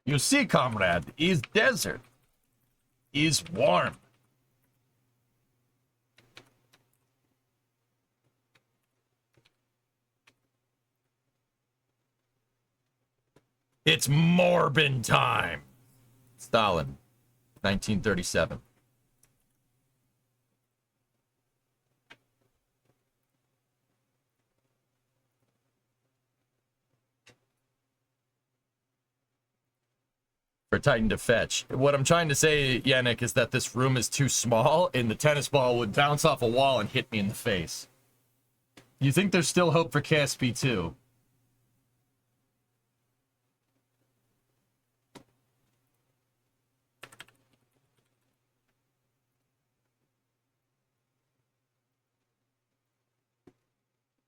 You see, comrade, is desert, is warm. It's Morbin time. Stalin, 1937. For Titan to fetch. What I'm trying to say, Yannick, is that this room is too small and the tennis ball would bounce off a wall and hit me in the face. You think there's still hope for KSP 2?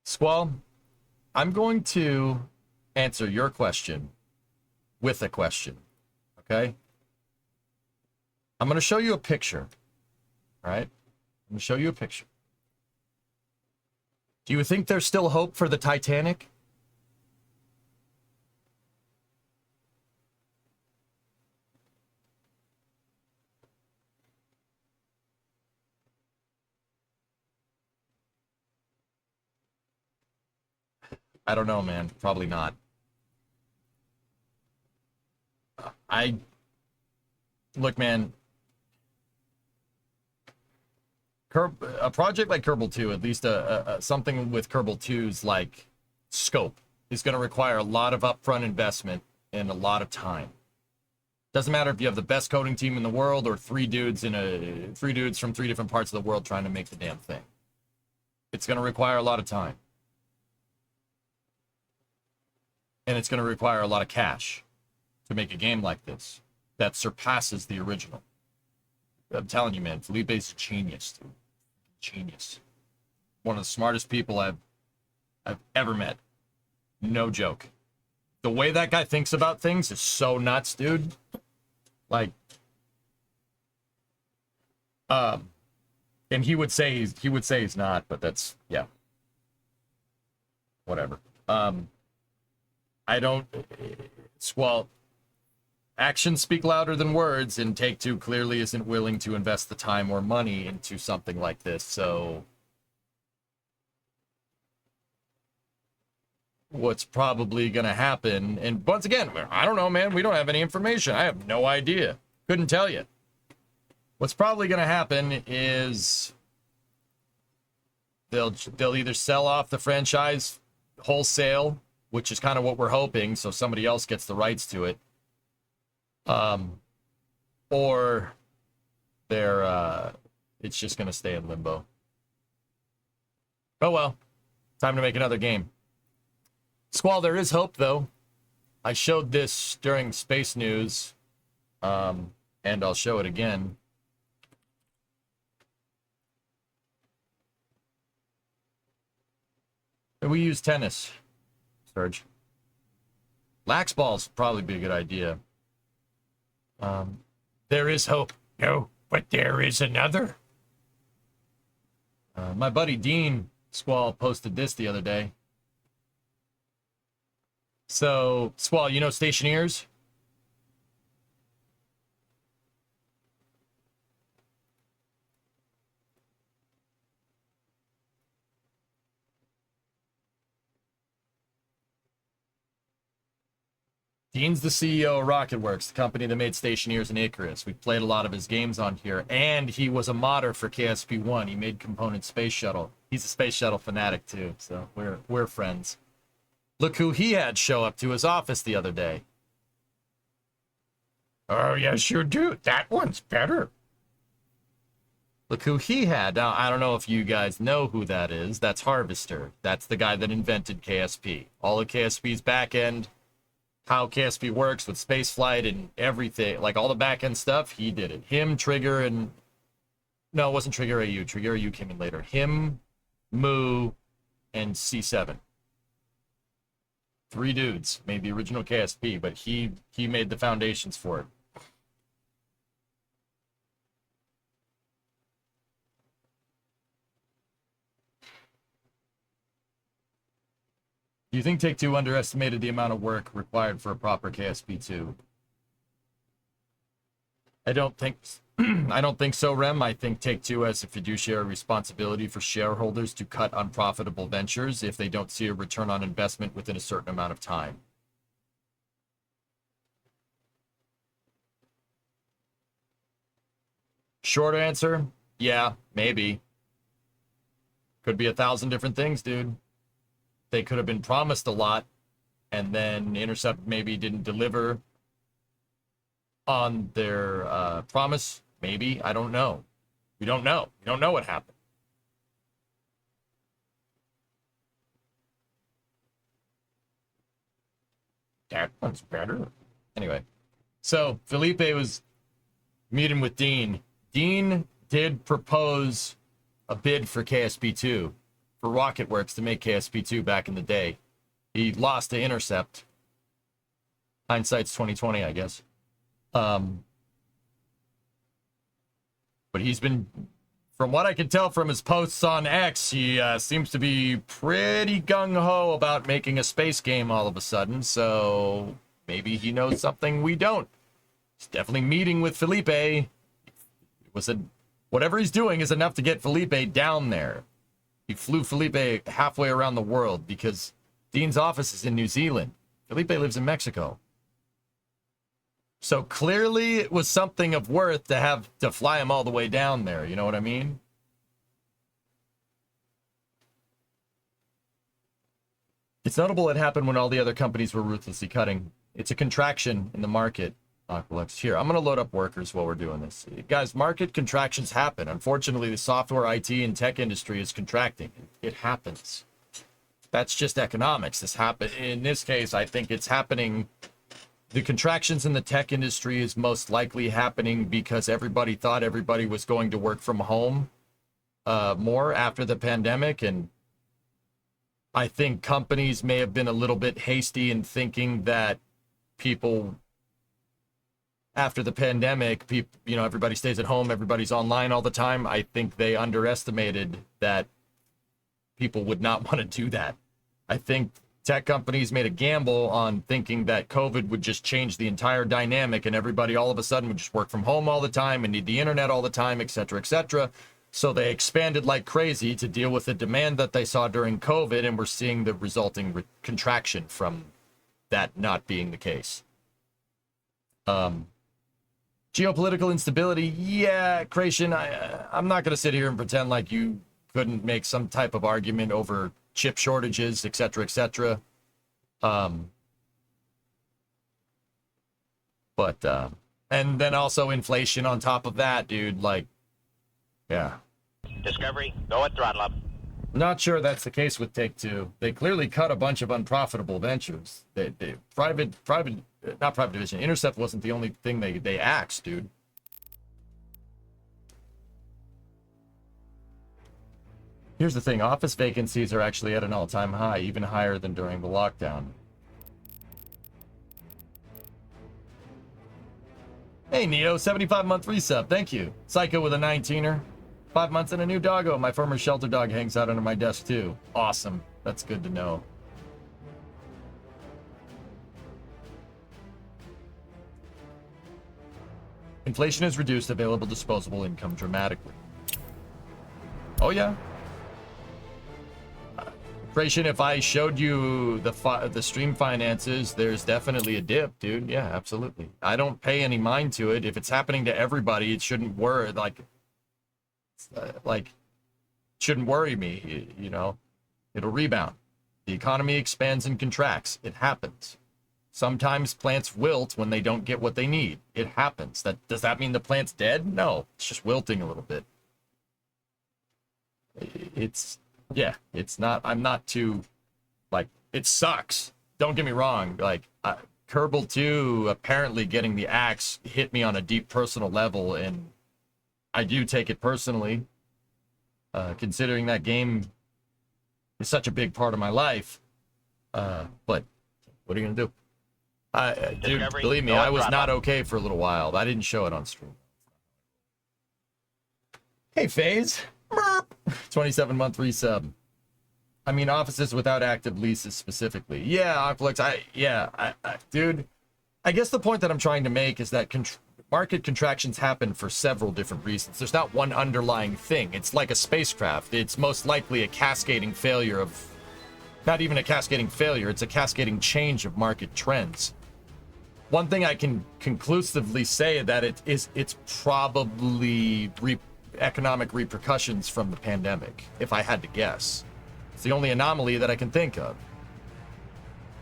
Squall, I'm going to answer your question with a question. Okay? I'm going to show you a picture. All right? I'm going to show you a picture. Do you think there's still hope for the Titanic? I don't know, man. Probably not. Look, man. A project like Kerbal 2, at least something with Kerbal 2's like scope, is going to require a lot of upfront investment and a lot of time. Doesn't matter if you have the best coding team in the world or three dudes from 3 different parts of the world trying to make the damn thing. It's going to require a lot of time. And it's going to require a lot of cash to make a game like this that surpasses the original. I'm telling you, man, Felipe's a genius, dude. Genius. One of the smartest people I've ever met. No joke. The way that guy thinks about things is so nuts, dude. Like, and he would say he's not, but that's, yeah. Whatever. I don't, well, actions speak louder than words, and Take-Two clearly isn't willing to invest the time or money into something like this, so what's probably going to happen, and once again, I don't know, man, we don't have any information. I have no idea. Couldn't tell you. What's probably going to happen is they'll either sell off the franchise wholesale, which is kind of what we're hoping, so somebody else gets the rights to it. Or it's just going to stay in limbo. Oh well, time to make another game. Squall, there is hope, though. I showed this during Space News, and I'll show it again. We use tennis, Serge. Lax balls would probably be a good idea. There is hope. No, but there is another. My buddy Dean Squall posted this the other day. So, Squall, you know Stationeers? Dean's the CEO of RocketWorks, the company that made Stationeers and Icarus. We played a lot of his games on here, and he was a modder for KSP1. He made Component Space Shuttle. He's a Space Shuttle fanatic, too, so we're friends. Look who he had show up to his office the other day. Oh, yes, you do. That one's better. Look who he had. Now, I don't know if you guys know who that is. That's Harvester. That's the guy that invented KSP. All of KSP's back end, how KSP works with spaceflight and everything, like all the back end stuff, he did it. Him, Trigger, and no, it wasn't Trigger AU. Trigger AU came in later. Him, Moo, and C7. 3 dudes made the original KSP, but he made the foundations for it. Do you think Take-Two underestimated the amount of work required for a proper KSP2? I don't think I don't think so, Rem. I think Take-Two has a fiduciary responsibility for shareholders to cut unprofitable ventures if they don't see a return on investment within a certain amount of time. Short answer, yeah, maybe. Could be 1,000 different things, dude. They could have been promised a lot, and then Intercept maybe didn't deliver on their promise. Maybe. I don't know. We don't know. We don't know what happened. That one's better. Anyway, so Felipe was meeting with Dean. Dean did propose a bid for KSP2, for Rocketworks to make KSP2 back in the day. He lost to Intercept. Hindsight's 2020, I guess. But he's been, from what I can tell from his posts on X, he seems to be pretty gung-ho about making a space game all of a sudden, so maybe he knows something we don't. He's definitely meeting with Felipe. It was whatever he's doing is enough to get Felipe down there. He flew Felipe halfway around the world because Dean's office is in New Zealand. Felipe lives in Mexico. So clearly it was something of worth to have to fly him all the way down there. You know what I mean? It's notable it happened when all the other companies were ruthlessly cutting. It's a contraction in the market. Aqualex, here, I'm going to load up workers while we're doing this. Guys, market contractions happen. Unfortunately, the software, IT, and tech industry is contracting. It happens. That's just economics. This happen. In this case, I think it's happening. The contractions in the tech industry is most likely happening because everybody thought everybody was going to work from home more after the pandemic. And I think companies may have been a little bit hasty in thinking that people, after the pandemic, everybody stays at home, everybody's online all the time. I think they underestimated that people would not want to do that. I think tech companies made a gamble on thinking that COVID would just change the entire dynamic and everybody all of a sudden would just work from home all the time and need the internet all the time, et cetera, et cetera. So they expanded like crazy to deal with the demand that they saw during COVID, and we're seeing the resulting contraction from that not being the case. Geopolitical instability, yeah, Creation, I'm not going to sit here and pretend like you couldn't make some type of argument over chip shortages, et cetera, et cetera. And then also inflation on top of that, dude, like, yeah. Discovery, go at throttle up. Not sure that's the case with Take-Two. They clearly cut a bunch of unprofitable ventures. Not private division. Intercept wasn't the only thing they axed, dude. Here's the thing. Office vacancies are actually at an all-time high, even higher than during the lockdown. Hey, Neo, 75-month resub. Thank you. Psycho with a 19er. 5 months and a new doggo. My former shelter dog hangs out under my desk, too. Awesome. That's good to know. Inflation has reduced available disposable income dramatically. Oh, yeah. Inflation, if I showed you the stream finances, there's definitely a dip, dude. Yeah, absolutely. I don't pay any mind to it. If it's happening to everybody, it shouldn't worry. Shouldn't worry me, you know. It'll rebound. The economy expands and contracts. It happens. Sometimes plants wilt when they don't get what they need. It happens. Does that mean the plant's dead? No, it's just wilting a little bit. It's not, I'm not too, it sucks. Don't get me wrong. Kerbal 2 apparently getting the axe hit me on a deep personal level, and I do take it personally, considering that game is such a big part of my life. But what are you going to do? Dude, believe me, I was not okay for a little while. I didn't show it on stream. Hey, FaZe. 27-month resub. I mean, offices without active leases specifically. Yeah, Aqualex, dude, I guess the point that I'm trying to make is that market contractions happen for several different reasons. There's not one underlying thing. It's like a spacecraft. It's most likely a cascading failure of, not even a cascading failure, it's a cascading change of market trends. One thing I can conclusively say that it's probably economic repercussions from the pandemic, if I had to guess. It's the only anomaly that I can think of.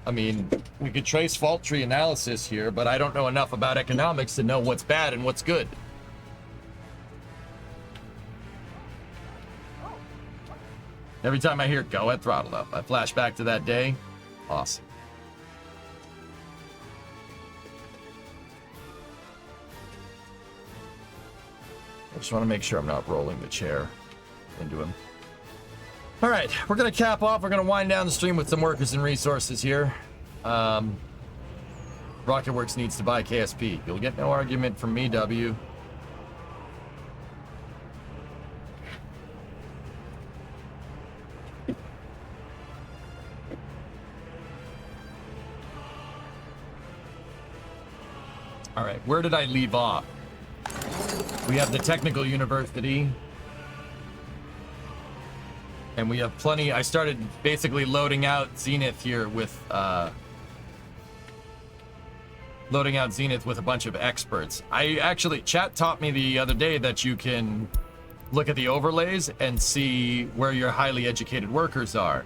I mean, we could trace fault tree analysis here, but I don't know enough about economics to know what's bad and what's good. Every time I hear go at throttle up, I flash back to that day. Awesome. I just want to make sure I'm not rolling the chair into him. All right, we're going to cap off. We're going to wind down the stream with some workers and resources here. Rocketworks needs to buy KSP. You'll get no argument from me, W. All right, where did I leave off? We have the technical university. And we have plenty. I started basically loading out Zenith here with loading out Zenith with a bunch of experts. I actually, chat taught me the other day that you can look at the overlays and see where your highly educated workers are.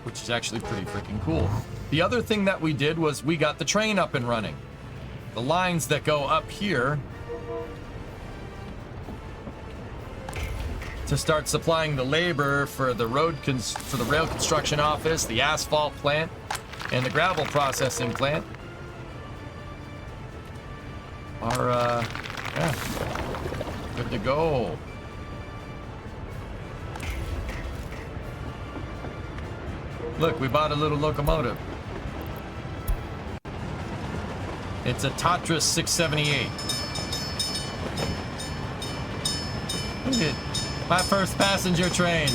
Which is actually pretty freaking cool. The other thing that we did was we got the train up and running. The lines that go up here to start supplying the labor for the for the rail construction office, the asphalt plant, and the gravel processing plant are yeah, good to go. Look, we bought a little locomotive. It's a Tatras 678. Look at it. My first passenger train.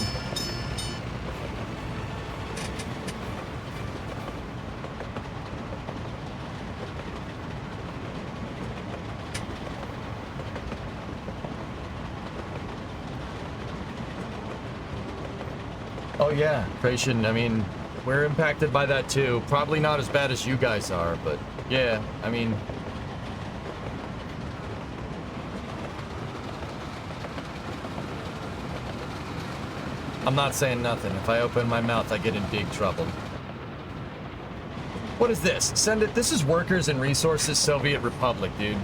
Oh yeah, Creation, I mean, we're impacted by that too. Probably not as bad as you guys are, but yeah, I mean... I'm not saying nothing. If I open my mouth, I get in big trouble. What is this? Send it. This is Workers and Resources Soviet Republic, dude.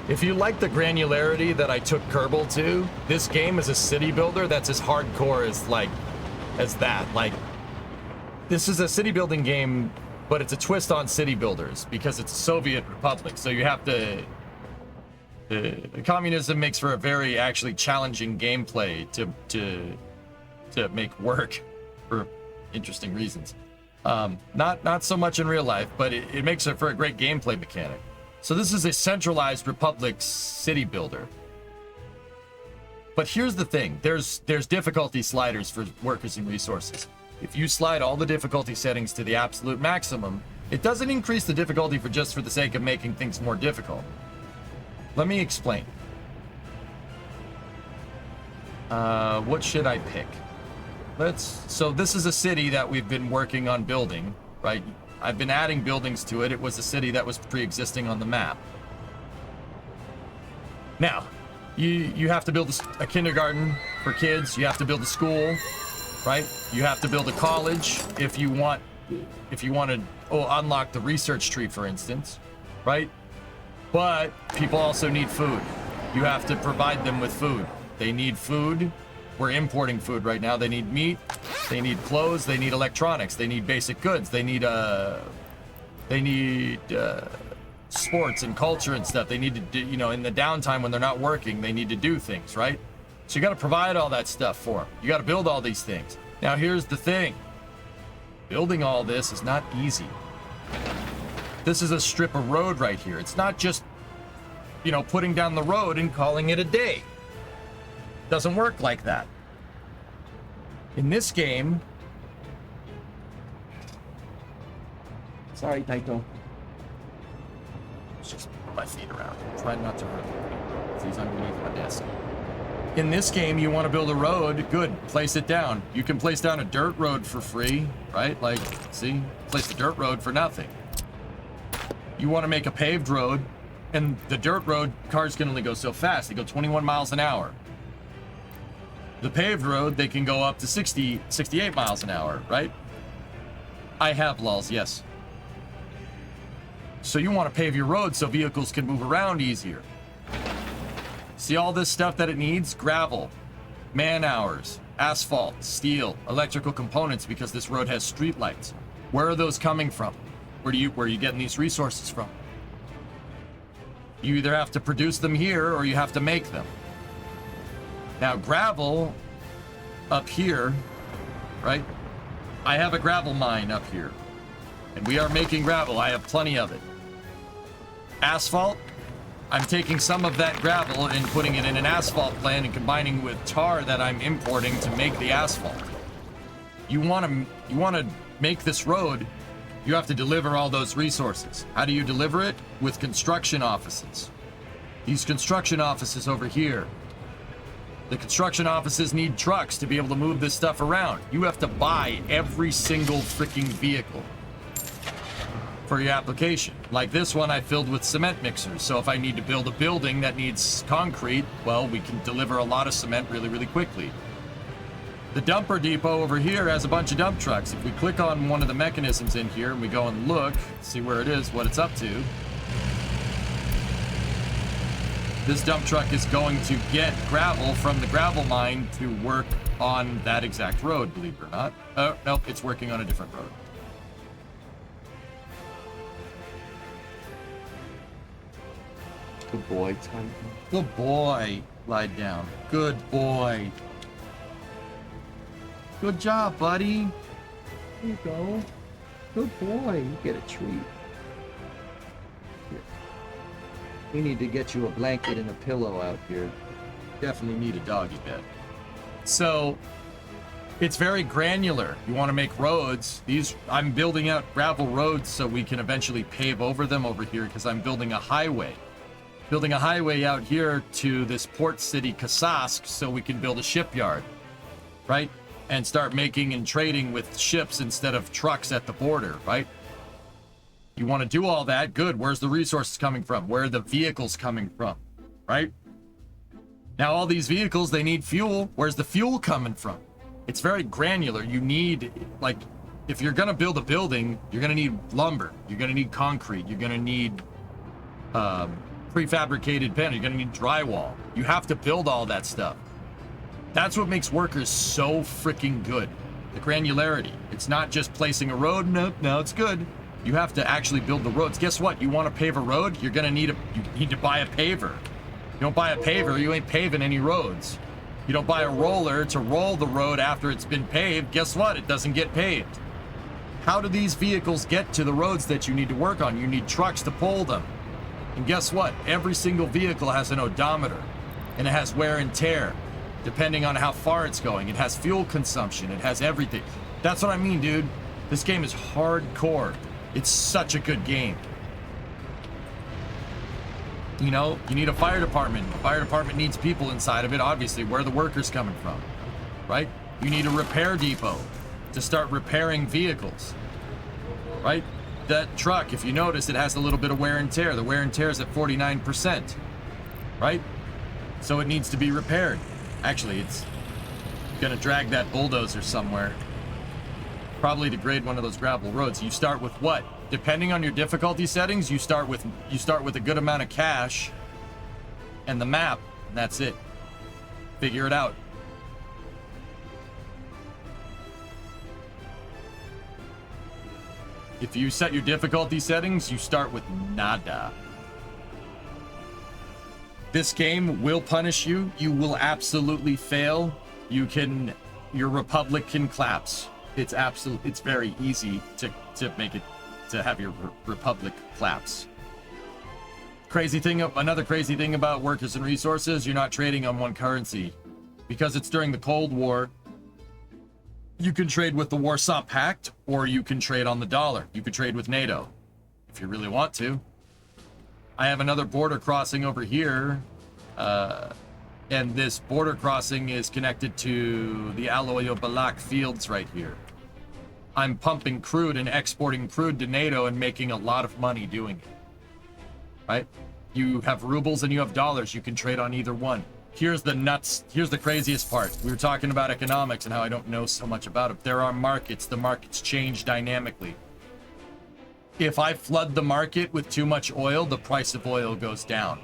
If you like the granularity that I took Kerbal to, this game is a city builder that's as hardcore as that. Like, this is a city building game, but it's a twist on city builders because it's a Soviet Republic. So you have to... communism makes for a very actually challenging gameplay to make work for interesting reasons. Not so much in real life, but it makes it for a great gameplay mechanic. So this is a centralized Republic city builder. But here's the thing, there's difficulty sliders for Workers and Resources. If you slide all the difficulty settings to the absolute maximum, it doesn't increase the difficulty for just for the sake of making things more difficult. Let me explain. What should I pick? So this is a city that we've been working on building, right? I've been adding buildings to it. It was a city that was pre-existing on the map. Now, you have to build a kindergarten for kids. You have to build a school, right? You have to build a college if you want to unlock the research tree, for instance, right? But people also need food. You have to provide them with food. They need food. We're importing food right now. They need meat, they need clothes, they need electronics, they need basic goods, they need sports and culture and stuff. They need to do, in the downtime when they're not working, they need to do things, right? So you got to provide all that stuff for them. You got to build all these things. Now here's the thing. Building all this is not easy. This is a strip of road right here. It's not just, putting down the road and calling it a day. Doesn't work like that. In this game, Sorry, Taito. Just put my feet around. Try not to hurt him. He's underneath my desk. In this game, you want to build a road. Good. Place it down. You can place down a dirt road for free, right? Like, see? Place the dirt road for nothing. You want to make a paved road, and the dirt road, cars can only go so fast. They go 21 miles an hour. The paved road, they can go up to 60, 68 miles an hour, right? I have lulls, yes. So you want to pave your road so vehicles can move around easier. See all this stuff that it needs? Gravel, man hours, asphalt, steel, electrical components, because this road has street lights. Where are those coming from? Where are you getting these resources from? You either have to produce them here or you have to make them. Now gravel up here, right? I have a gravel mine up here, and we are making gravel. I have plenty of it. Asphalt, I'm taking some of that gravel and putting it in an asphalt plant and combining with tar that I'm importing to make the asphalt. You want to make this road, you have to deliver all those resources. How do you deliver it? With construction offices. These construction offices over here. The construction offices need trucks to be able to move this stuff around. You have to buy every single freaking vehicle for your application. Like this one I filled with cement mixers. So if I need to build a building that needs concrete, well, we can deliver a lot of cement really, really quickly. The dumper depot over here has a bunch of dump trucks. If we click on one of the mechanisms in here and we go and look, see where it is, what it's up to. This dump truck is going to get gravel from the gravel mine to work on that exact road, believe it or not. Oh, nope, it's working on a different road. Good boy, Taito. Good boy. Lie down. Good boy. Good job, buddy. There you go. Good boy. You get a treat. Here. We need to get you a blanket and a pillow out here. Definitely need a doggy bed. So, it's very granular. You want to make roads. I'm building out gravel roads so we can eventually pave over them over here because I'm building a highway. Building a highway out here to this port city, Kasask, so we can build a shipyard, right? And start making and trading with ships instead of trucks at the border, right? You want to do all that? Good. Where's the resources coming from? Where are the vehicles coming from, right? Now, all these vehicles, they need fuel. Where's the fuel coming from? It's very granular. You need, like, if you're going to build a building, you're going to need lumber. You're going to need concrete. You're going to need prefabricated panel. You're going to need drywall. You have to build all that stuff. That's what makes workers so freaking good. The granularity. It's not just placing a road. No, it's good. You have to actually build the roads. Guess what? You want to pave a road? You're going to you need to buy a paver. You don't buy a paver, you ain't paving any roads. You don't buy a roller to roll the road after it's been paved. Guess what? It doesn't get paved. How do these vehicles get to the roads that you need to work on? You need trucks to pull them. And guess what? Every single vehicle has an odometer, and it has wear and tear, depending on how far it's going. It has fuel consumption. It has everything. That's what I mean, dude. This game is hardcore. It's such a good game. You know, you need a fire department. The fire department needs people inside of it, obviously. Where are the workers coming from, right? You need a repair depot to start repairing vehicles, right? That truck, if you notice, it has a little bit of wear and tear. The wear and tear is at 49%, right? So it needs to be repaired. Actually, it's gonna drag that bulldozer somewhere. Probably to grade one of those gravel roads. You start with what? Depending on your difficulty settings, you start with a good amount of cash and the map, and that's it. Figure it out. If you set your difficulty settings, you start with nada. This game will punish you. You will absolutely fail. Your republic can collapse. It's very easy to make it, to have your republic collapse. Another crazy thing about workers and resources, you're not trading on one currency. Because it's during the Cold War, You can trade with the Warsaw Pact, or you can trade on the dollar. You could trade with NATO, if you really want to. I have another border crossing over here, and this border crossing is connected to the Aloyo Balak fields right here. I'm pumping crude and exporting crude to NATO and making a lot of money doing it. Right? You have rubles and you have dollars. You can trade on either one. Here's the craziest part. We were talking about economics and how I don't know so much about it. There are markets. The markets change dynamically. If I flood the market with too much oil, the price of oil goes down.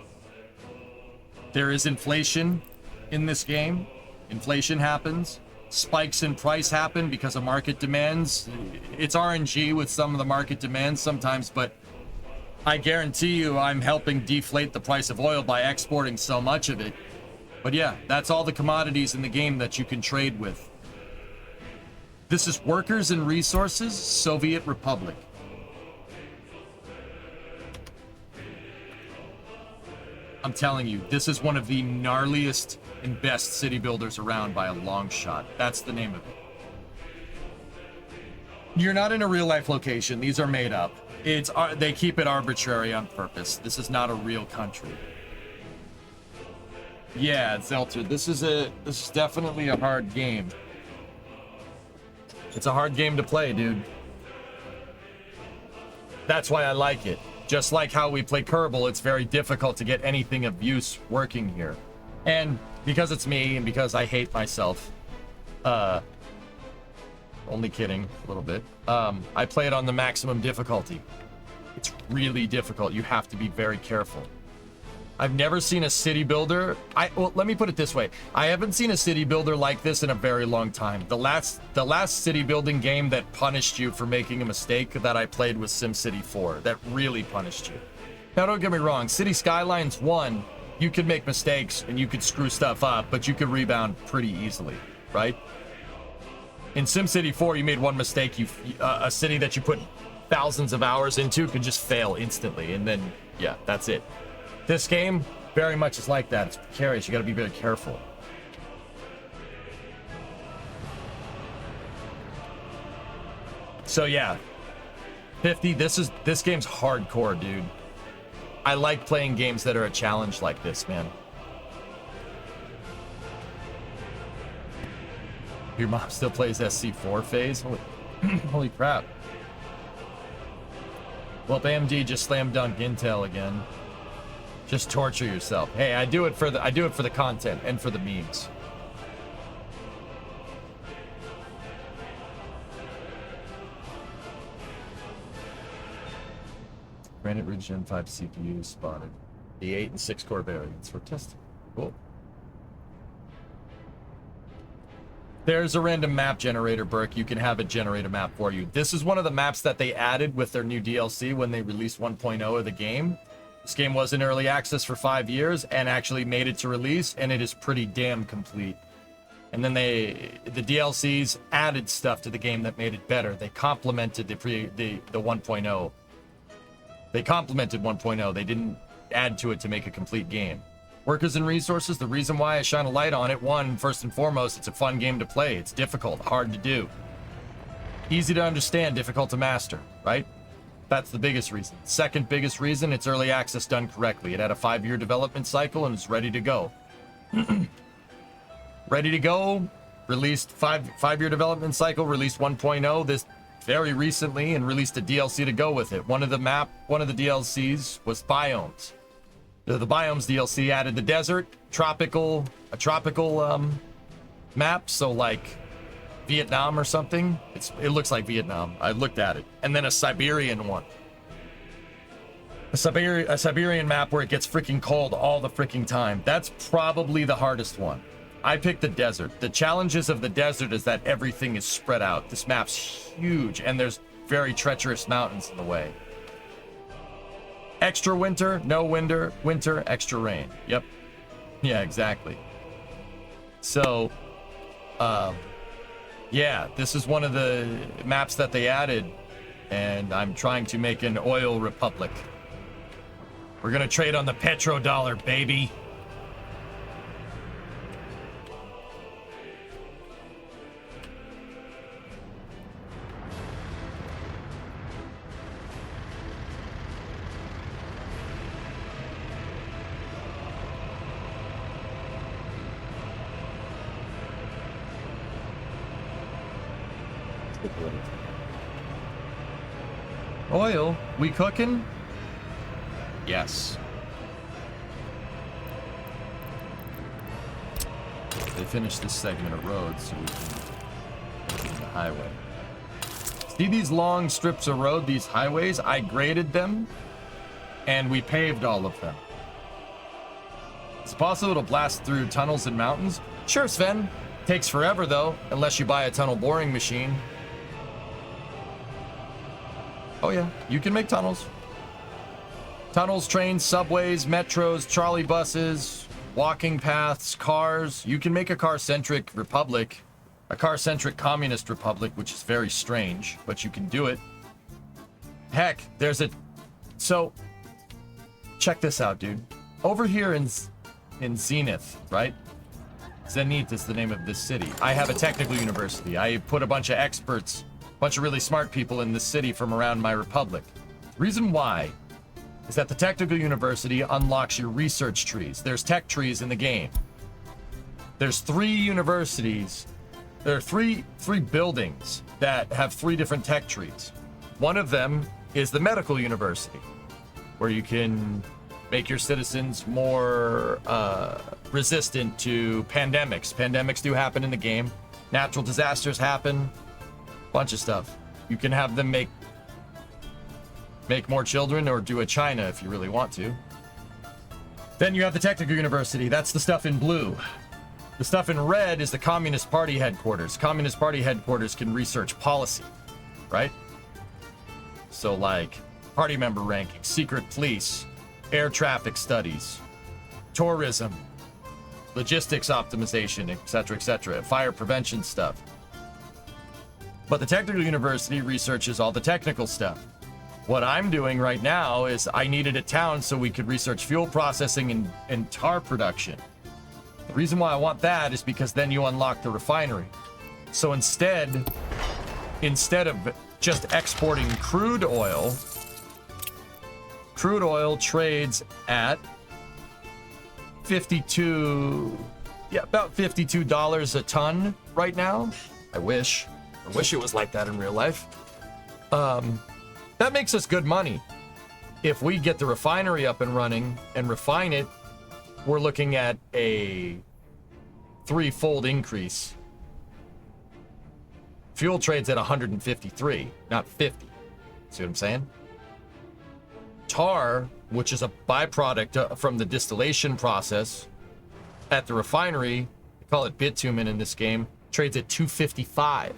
There is inflation in this game. Inflation happens. Spikes in price happen because of market demands. It's RNG with some of the market demands sometimes, but I guarantee you I'm helping deflate the price of oil by exporting so much of it. But yeah, that's all the commodities in the game that you can trade with. This is Workers and Resources, Soviet Republic. I'm telling you, this is one of the gnarliest and best city builders around by a long shot. That's the name of it. You're not in a real life location. These are made up. They keep it arbitrary on purpose. This is not a real country. Yeah, Zelter, this is definitely a hard game. It's a hard game to play, dude. That's why I like it. Just like how we play Kerbal, it's very difficult to get anything of use working here. And because it's me and because I hate myself, only kidding a little bit, I play it on the maximum difficulty. It's really difficult. You have to be very careful. I've never seen a city builder. Well, let me put it this way. I haven't seen a city builder like this in a very long time. The last city building game that punished you for making a mistake that I played was SimCity 4. That really punished you. Now, don't get me wrong. City Skylines 1, you could make mistakes and you could screw stuff up, but you could rebound pretty easily, right? In SimCity 4, you made one mistake. A city that you put thousands of hours into could just fail instantly, and then, yeah, that's it. This game very much is like that. It's precarious. You got to be very careful. So yeah, 50. This game's hardcore, dude. I like playing games that are a challenge like this, man. Your mom still plays SC4 phase? Holy crap. Well, AMD just slam dunk Intel again. Just torture yourself. Hey, I do it for the content and for the memes. Granite Ridge Gen 5 CPU spotted. The 8 and 6 core variants for testing. Cool. There's a random map generator, Burke. You can have it generate a map for you. This is one of the maps that they added with their new DLC when they released 1.0 of the game. This game was in early access for 5 years and actually made it to release, and it is pretty damn complete. And then the DLCs added stuff to the game that made it better. They complemented the 1.0. They complemented 1.0. They didn't add to it to make a complete game. Workers and Resources, the reason why I shine a light on it, one, first and foremost, it's a fun game to play. It's difficult, hard to do. Easy to understand, difficult to master, right? That's the biggest reason. Second biggest reason, it's early access done correctly. It had a 5-year development cycle and it's ready to go. Ready to go, released five-year development cycle, released 1.0 this very recently and released a DLC to go with it. One of the DLCs was biomes. The biomes DLC added the desert, a tropical map, so like Vietnam or something. It looks like Vietnam. I looked at it. And then a Siberian one. A Siberian map where it gets freaking cold all the freaking time. That's probably the hardest one. I picked the desert. The challenges of the desert is that everything is spread out. This map's huge and there's very treacherous mountains in the way. Extra winter, no winter, extra rain. Yep. Yeah, exactly. So, yeah, this is one of the maps that they added, and I'm trying to make an oil republic. We're gonna trade on the petrodollar, baby. Oil? We cooking? Yes. They finished this segment of road so we can get in the highway. See these long strips of road, these highways? I graded them and we paved all of them. Is it possible to blast through tunnels and mountains? Sure, Sven. Takes forever though, unless you buy a tunnel boring machine. Oh yeah, you can make tunnels. Tunnels, trains, subways, metros, trolley buses, walking paths, cars. You can make a car-centric republic, a car-centric communist republic, which is very strange, but you can do it. Heck, there's a... So, check this out, dude. Over here in Zenith, right? Zenith is the name of this city. I have a technical university. I put a bunch of experts, a bunch of really smart people in this city from around my republic. Reason why is that the technical university unlocks your research trees. There's tech trees in the game. There's 3 universities. There are three buildings that have 3 different tech trees. One of them is the medical university, where you can make your citizens more resistant to pandemics. Pandemics do happen in the game. Natural disasters happen. Bunch of stuff. You can have them make more children or do a China if you really want to. Then you have the technical university. That's the stuff in blue. The stuff in red is the Communist Party headquarters. Communist Party headquarters can research policy, right? So like party member rankings, secret police, air traffic studies, tourism, logistics optimization, etc., fire prevention stuff. But the technical university researches all the technical stuff. What I'm doing right now is I needed a town so we could research fuel processing and tar production. The reason why I want that is because then you unlock the refinery. So instead of just exporting crude oil trades at about $52 a ton right now. I wish it was like that in real life. That makes us good money. If we get the refinery up and running and refine it, we're looking at a 3-fold increase. Fuel trades at 153, not 50. See what I'm saying? Tar, which is a byproduct from the distillation process at the refinery, they call it bitumen in this game, trades at 255.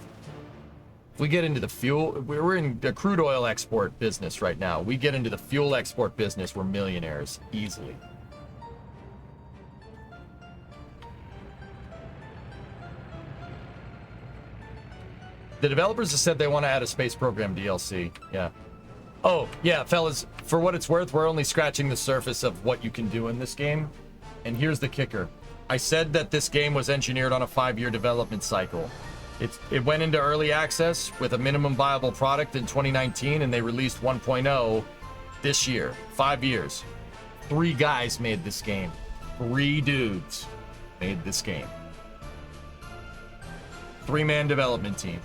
If we get into the fuel, we're in the crude oil export business right now. We get into the fuel export business, we're millionaires easily. The developers have said they want to add a space program DLC. Yeah. Oh, yeah, fellas, for what it's worth, we're only scratching the surface of what you can do in this game. And here's the kicker. I said that this game was engineered on a 5-year development cycle. It went into early access with a minimum viable product in 2019, and they released 1.0 this year. 5 years. 3 guys made this game. 3 dudes made this game. 3-man development team.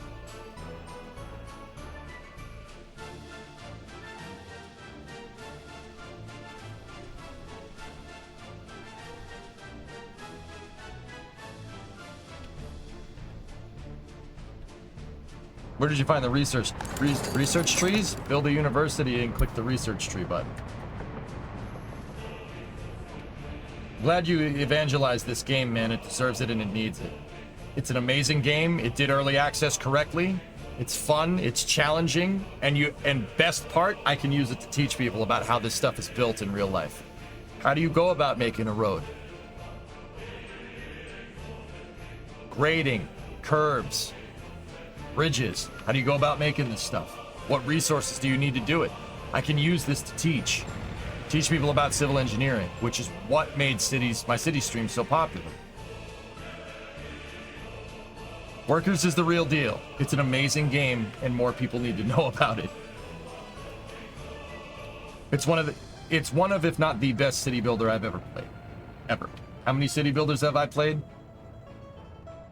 Where did you find the research trees? Build a university and click the research tree button. Glad you evangelized this game, man. It deserves it and it needs it. It's an amazing game. It did early access correctly. It's fun. It's challenging. And best part, I can use it to teach people about how this stuff is built in real life. How do you go about making a road? Grading, curbs, bridges. How do you go about making this stuff? What resources do you need to do it? I can use this to teach people about civil engineering, which is what made my city stream so popular. Workers is the real deal. It's an amazing game, and more people need to know about it. It's one of, if not the best city builder I've ever played. Ever. How many city builders have I played?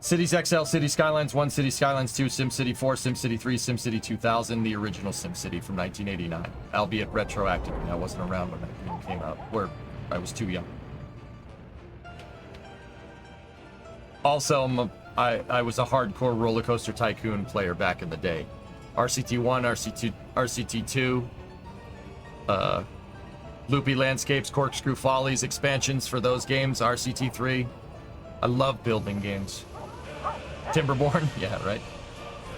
Cities XL, City Skylines 1, City Skylines 2, SimCity 4, SimCity 3, SimCity 2000, the original SimCity from 1989. Albeit retroactively. I wasn't around when that game came out, where I was too young. Also, I was a hardcore Roller Coaster Tycoon player back in the day. RCT1, RCT2, Loopy Landscapes, Corkscrew Follies, expansions for those games, RCT3. I love building games. Timberborn, yeah, right.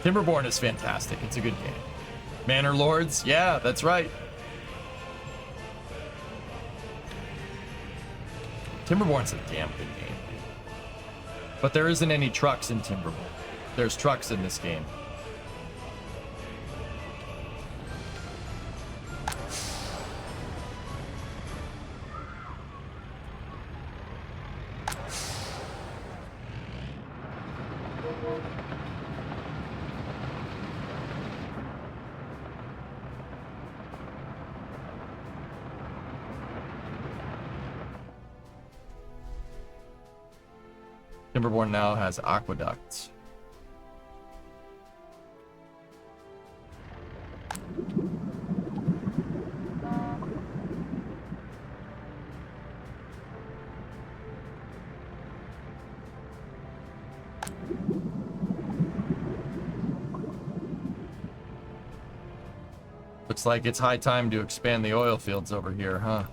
Timberborn is fantastic. It's a good game. Manor Lords, yeah, that's right. Timberborn's a damn good game. But there isn't any trucks in Timberborn. There's trucks in this game. Timberborn now has aqueducts. Looks like it's high time to expand the oil fields over here, huh?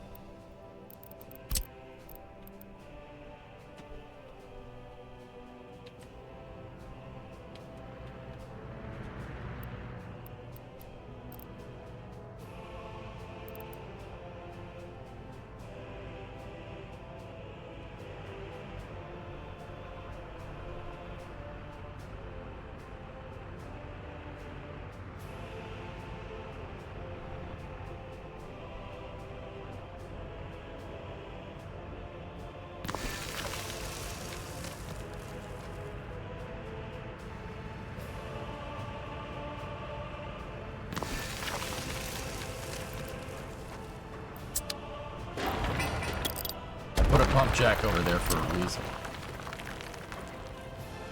Put a pump jack over there for a reason.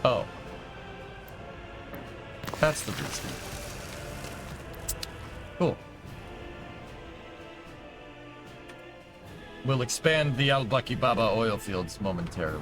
Oh. That's the reason. Cool. We'll expand the Al-Baki Baba oil fields momentarily.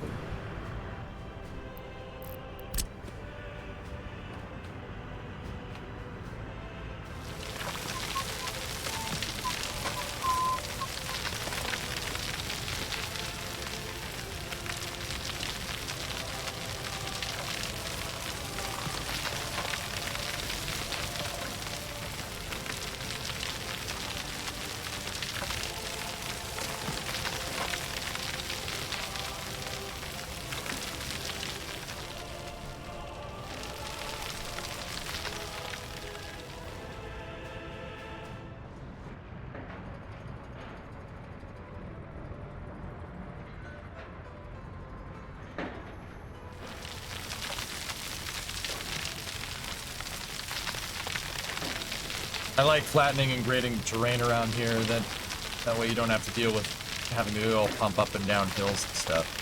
I like flattening and grading terrain around here. That way you don't have to deal with having the oil pump up and down hills and stuff.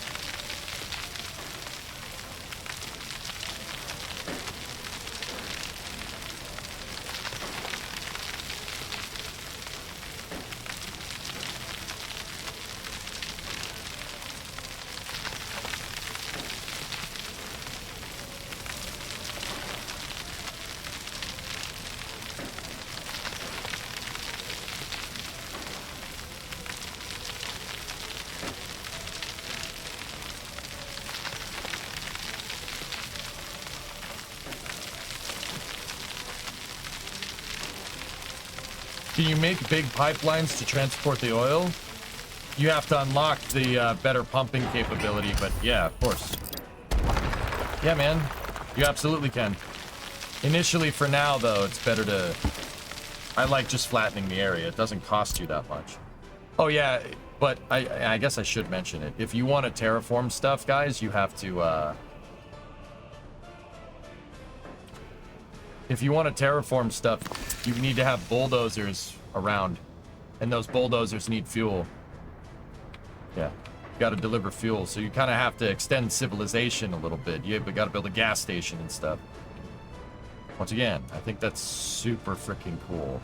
Can you make big pipelines to transport the oil? You have to unlock the better pumping capability, but yeah, of course. Yeah, man, you absolutely can. Initially, for now, though, it's better to... I like just flattening the area. It doesn't cost you that much. Oh, yeah, but I guess I should mention it. If you want to terraform stuff, guys, you have to... If you want to terraform stuff, you need to have bulldozers around. And those bulldozers need fuel. Yeah. got to deliver fuel. So you kind of have to extend civilization a little bit. You got to build a gas station and stuff. Once again, I think that's super freaking cool.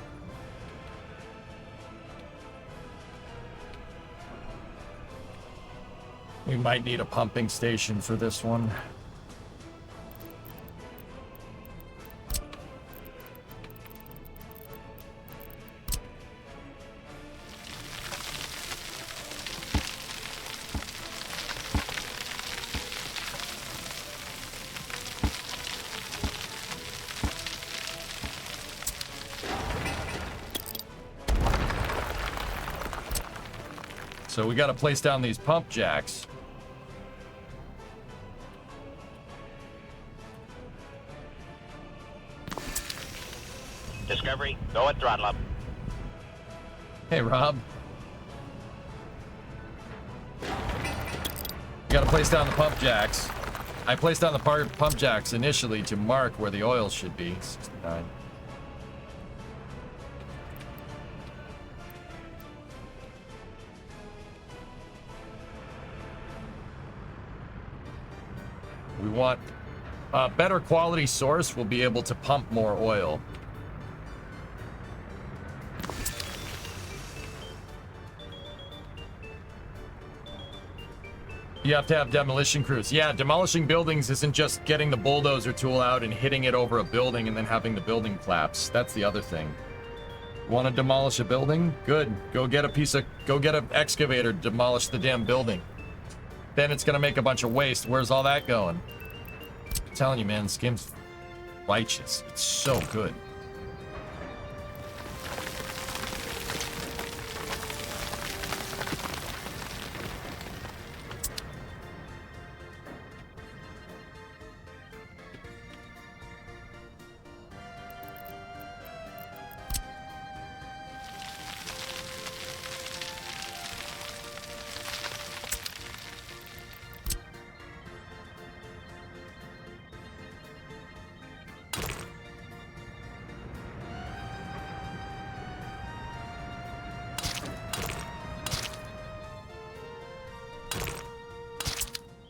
We might need a pumping station for this one. So we got to place down these pump jacks. Discovery, go at throttle up. Hey, Rob. You got to place down the pump jacks. I placed down the pump jacks initially to mark where the oil should be. 69. We want a better quality source. We'll be able to pump more oil. You have to have demolition crews. Yeah, demolishing buildings isn't just getting the bulldozer tool out and hitting it over a building and then having the building collapse. That's the other thing. Want to demolish a building? Good. Go get an excavator to demolish the damn building. Then it's gonna make a bunch of waste. Where's all that going? I'm telling you, man, this game's righteous. It's so good.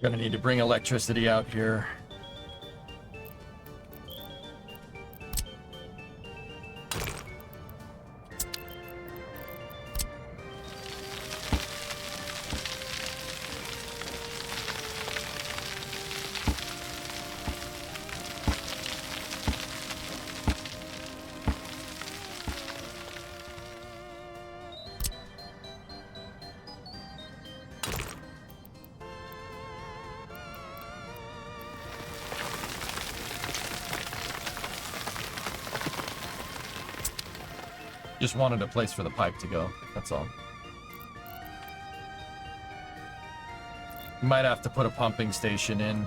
Gonna need to bring electricity out here. Just wanted a place for the pipe to go, that's all. Might have to put a pumping station in.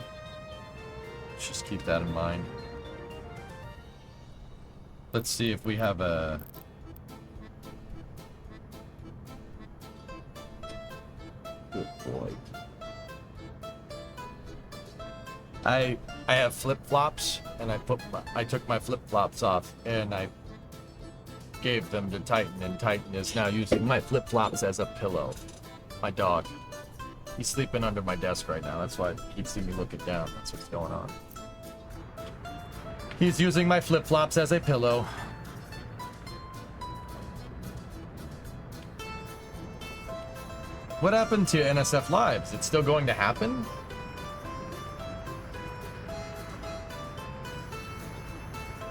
Just keep that in mind. Let's see if we have a... Good boy. I have flip-flops, and I took my flip-flops off, and I gave them to Titan, and Titan is now using my flip-flops as a pillow. My dog. He's sleeping under my desk right now. That's why he'd see me looking down. That's what's going on. He's using my flip-flops as a pillow. What happened to NSF Live? Is it still going to happen?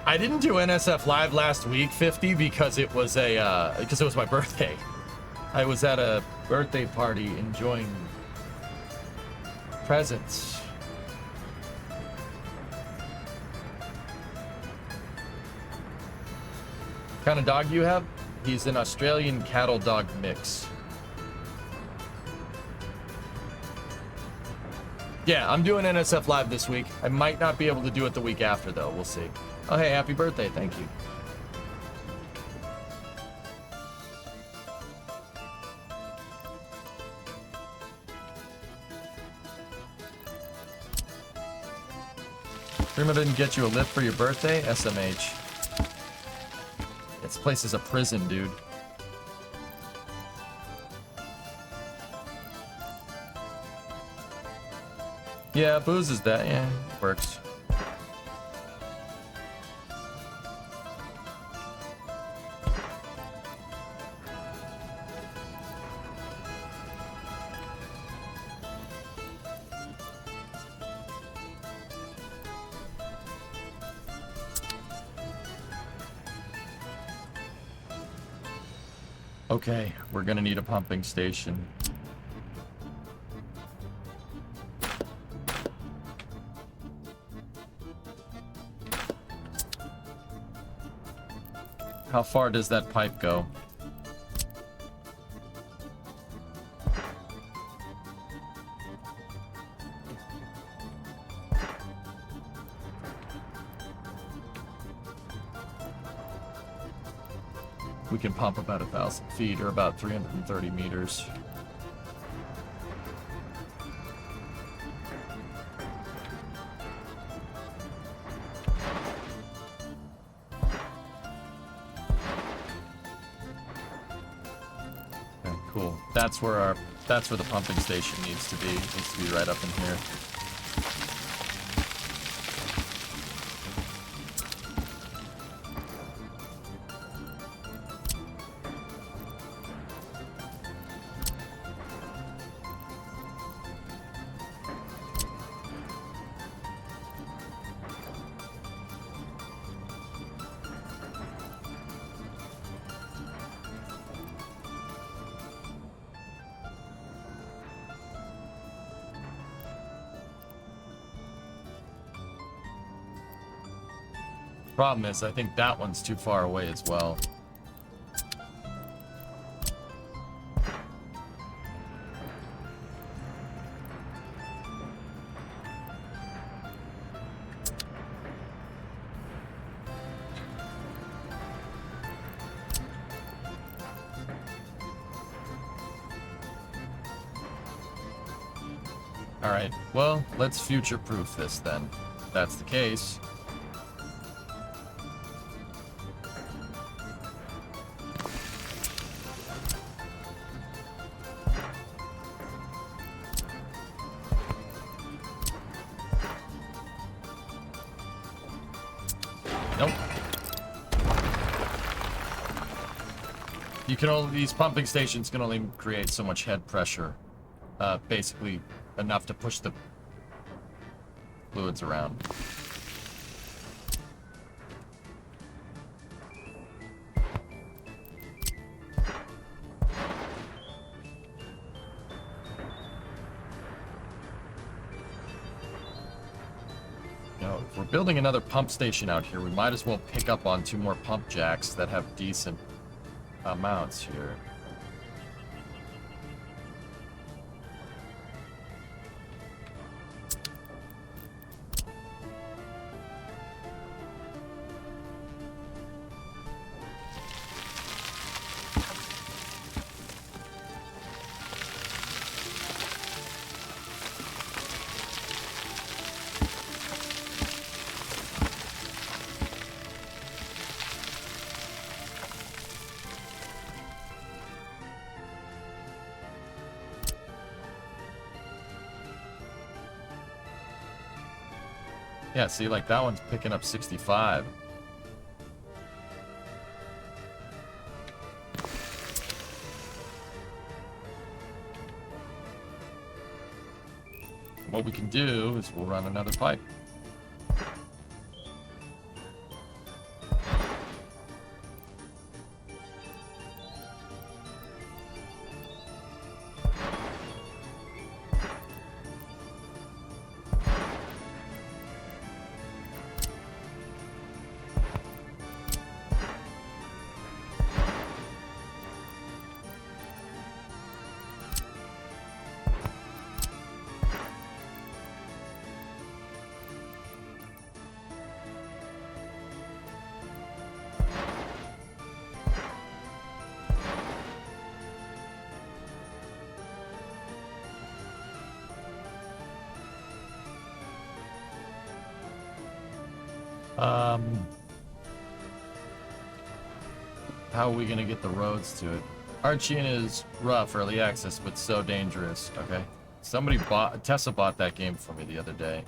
I didn't do NSF Live last week, 50, because it was my birthday. I was at a birthday party enjoying presents. What kind of dog do you have? He's an Australian cattle dog mix. Yeah, I'm doing NSF Live this week. I might not be able to do it the week after, though. We'll see. Oh, hey, happy birthday. Thank you. Prima didn't get you a lift for your birthday? SMH. This place is a prison, dude. Yeah, booze is that. Yeah, works. Okay, we're gonna need a pumping station. How far does that pipe go? We can pump about 1,000 feet or about 330 meters. Okay, cool. That's where the pumping station needs to be. It needs to be right up in here. Problem is, I think that one's too far away as well. Alright, well, let's future-proof this then. If that's the case. Nope. You can only, these pumping stations can only create so much head pressure. Basically enough to push the fluids around. Now, if we're building another pump station out here, we might as well pick up on 2 more pump jacks that have decent amounts here. Yeah, see, like that one's picking up 65. What we can do is we'll run another pipe. How are we gonna get the roads to it? Archean is rough, early access, but so dangerous. Okay. Tessa bought that game for me the other day.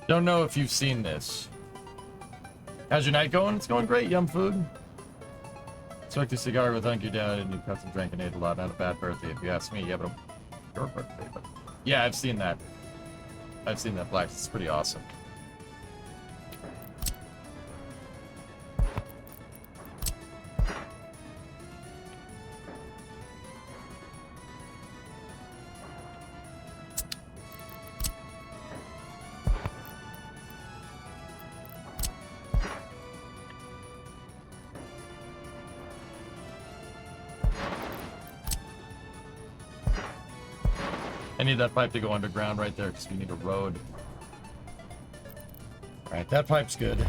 Don't know if you've seen this. How's your night going? It's going great, yum food. Smoked a cigar with Uncle Dad and you cut some drink and ate a lot. Not a bad birthday if you ask me. Yeah, but your birthday. But yeah, I've seen that. I've seen that Black. It's pretty awesome. I need that pipe to go underground right there because we need a road. Alright, that pipe's good.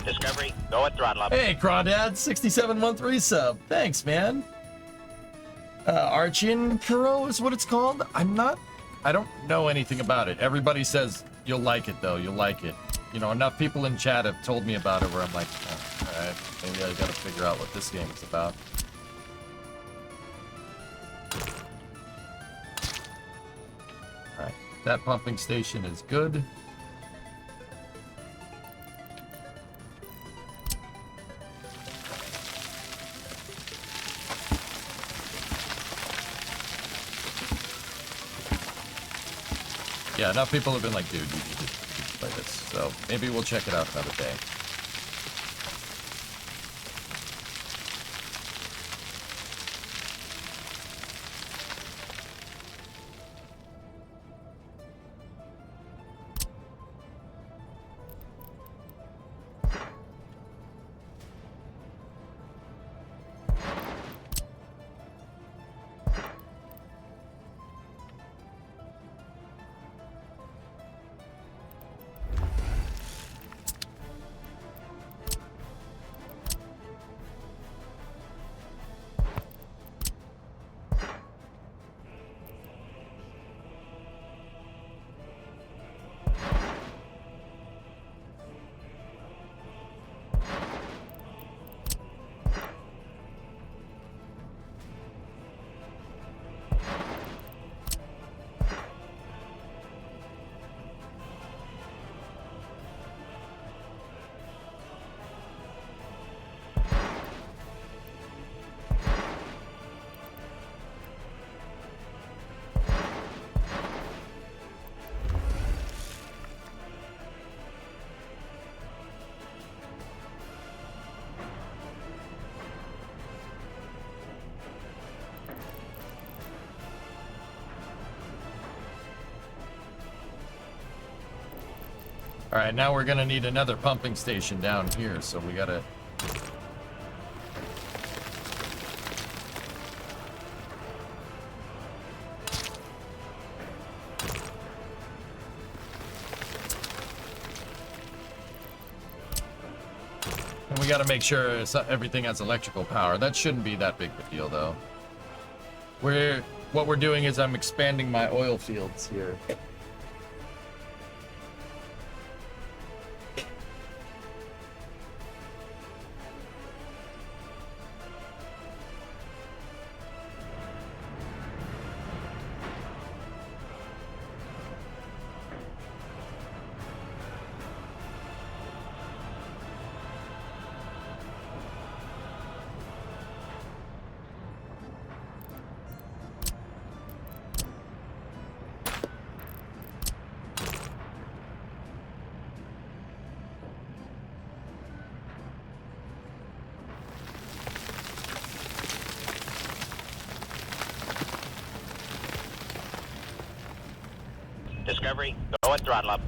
Discovery, go at throttle up. Hey, Crawdad, 67 month resub. Thanks, man. Archian Kuro is what it's called. I don't know anything about it. Everybody says you'll like it, though. You'll like it. You know, enough people in chat have told me about it where I'm like, oh, all right, maybe I gotta figure out what this game is about. All right, that pumping station is good. Yeah, enough people have been like, dude, you need to play this. So maybe we'll check it out another day. All right, now we're gonna need another pumping station down here, so we gotta... And we gotta make sure everything has electrical power. That shouldn't be that big of a deal, though. What we're doing is I'm expanding my oil fields here. Discovery, go and throttle up.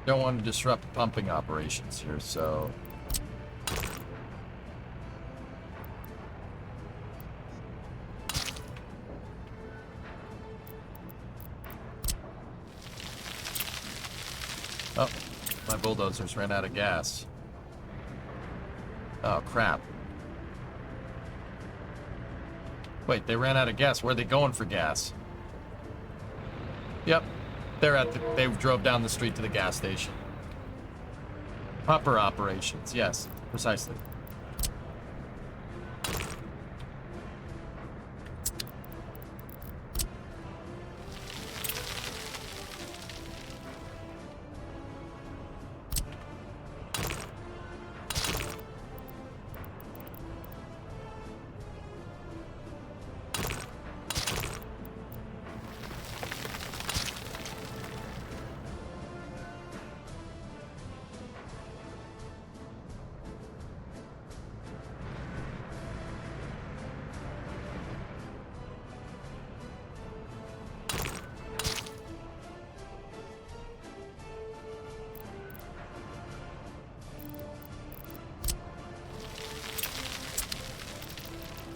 Don't want to disrupt pumping operations here, so... Oh, my bulldozers ran out of gas. Oh, crap. Wait, they ran out of gas. Where are they going for gas? Yep. They drove down the street to the gas station. Pumper operations, yes, precisely.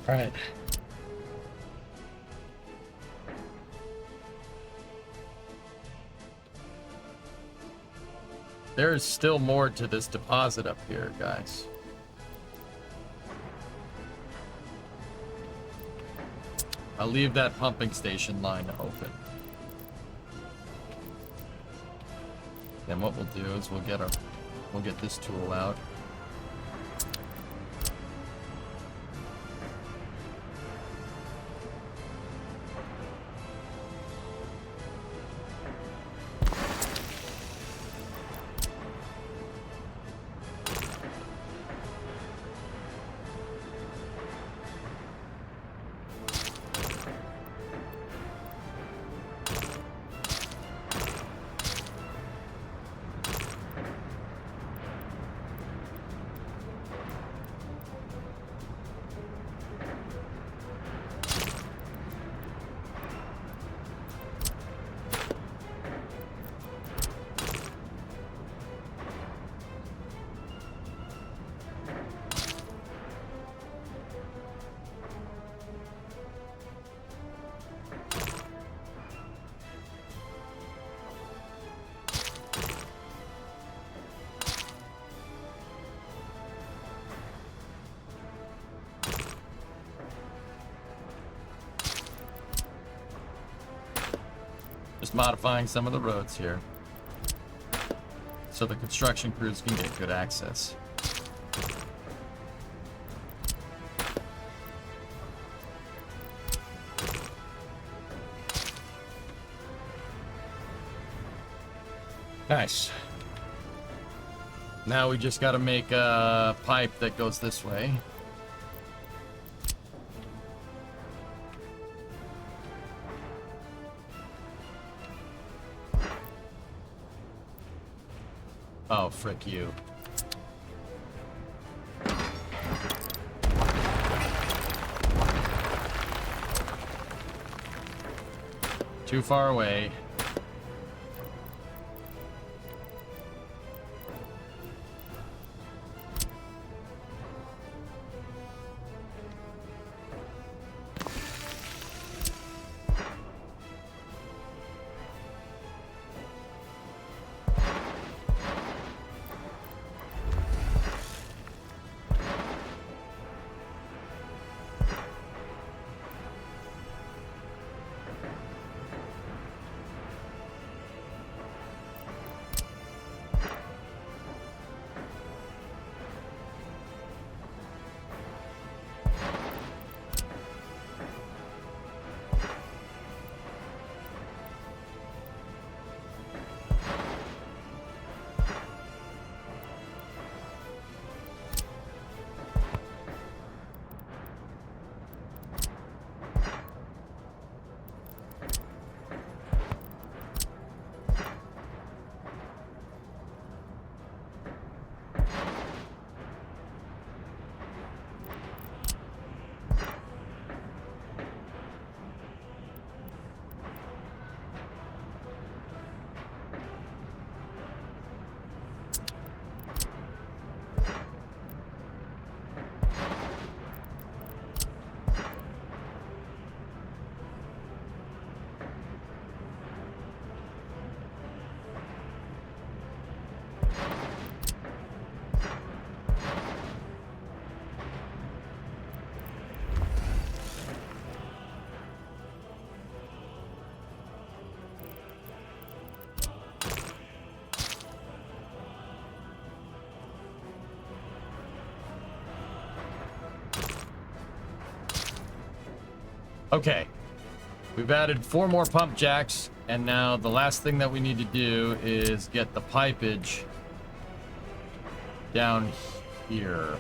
All right. There is still more to this deposit up here, guys. I'll leave that pumping station line open. Then what we'll do is we'll get this tool out. Just modifying some of the roads here so the construction crews can get good access. Nice. Now we just got to make a pipe that goes this way. Oh, frick you. Too far away. Okay. We've added 4 more pump jacks, and now the last thing that we need to do is get the pipage down here.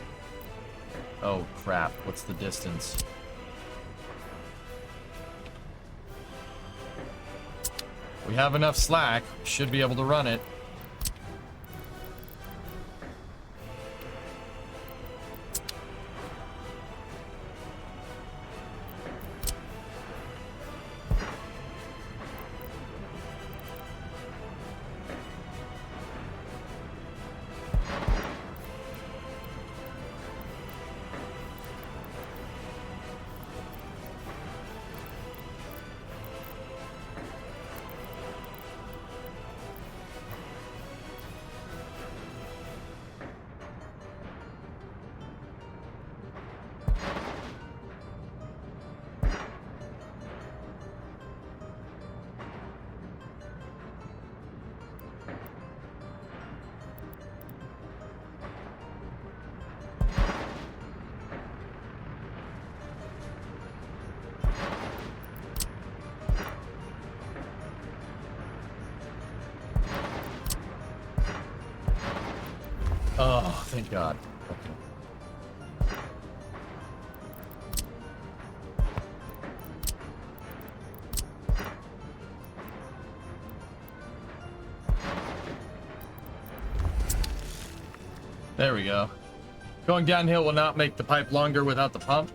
Oh, crap. What's the distance? We have enough slack. Should be able to run it. Oh, thank God. Okay. There we go. Going downhill will not make the pipe longer without the pump.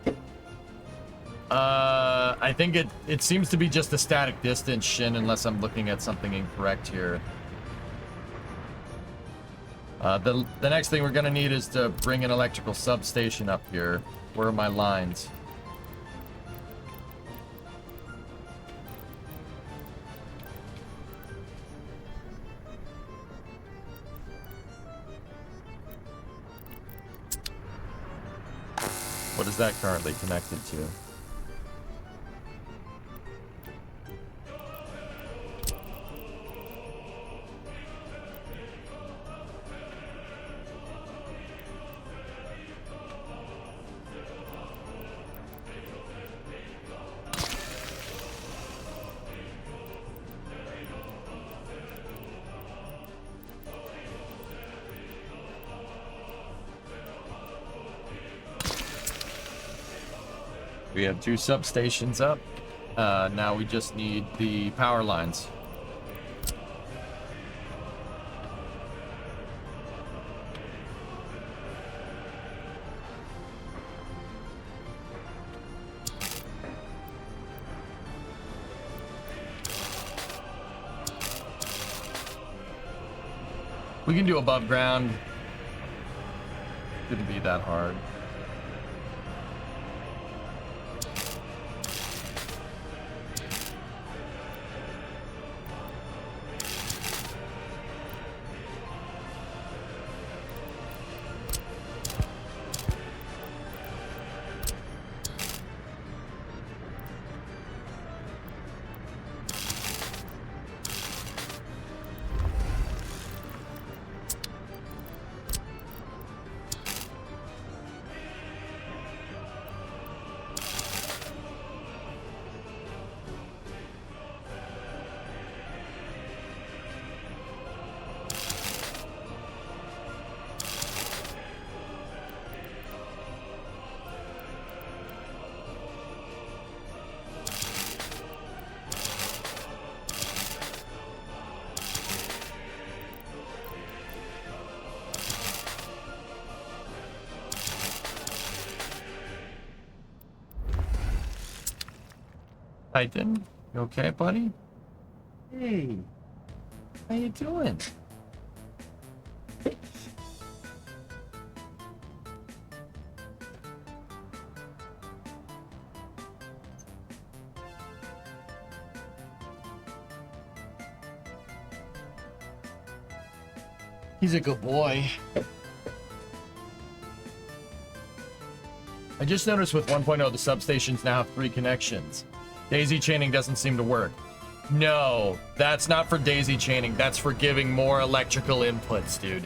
I think it seems to be just a static distance, Shin, unless I'm looking at something incorrect here. The next thing we're gonna need is to bring an electrical substation up here. Where are my lines? What is that currently connected to? We have 2 substations up. Now we just need the power lines. We can do above ground. Shouldn't be that hard. Titan, you okay, buddy? Hey, how you doing? He's a good boy. I just noticed with 1.0 the substations now have 3 connections. Daisy chaining doesn't seem to work. No, that's not for daisy chaining. That's for giving more electrical inputs, dude.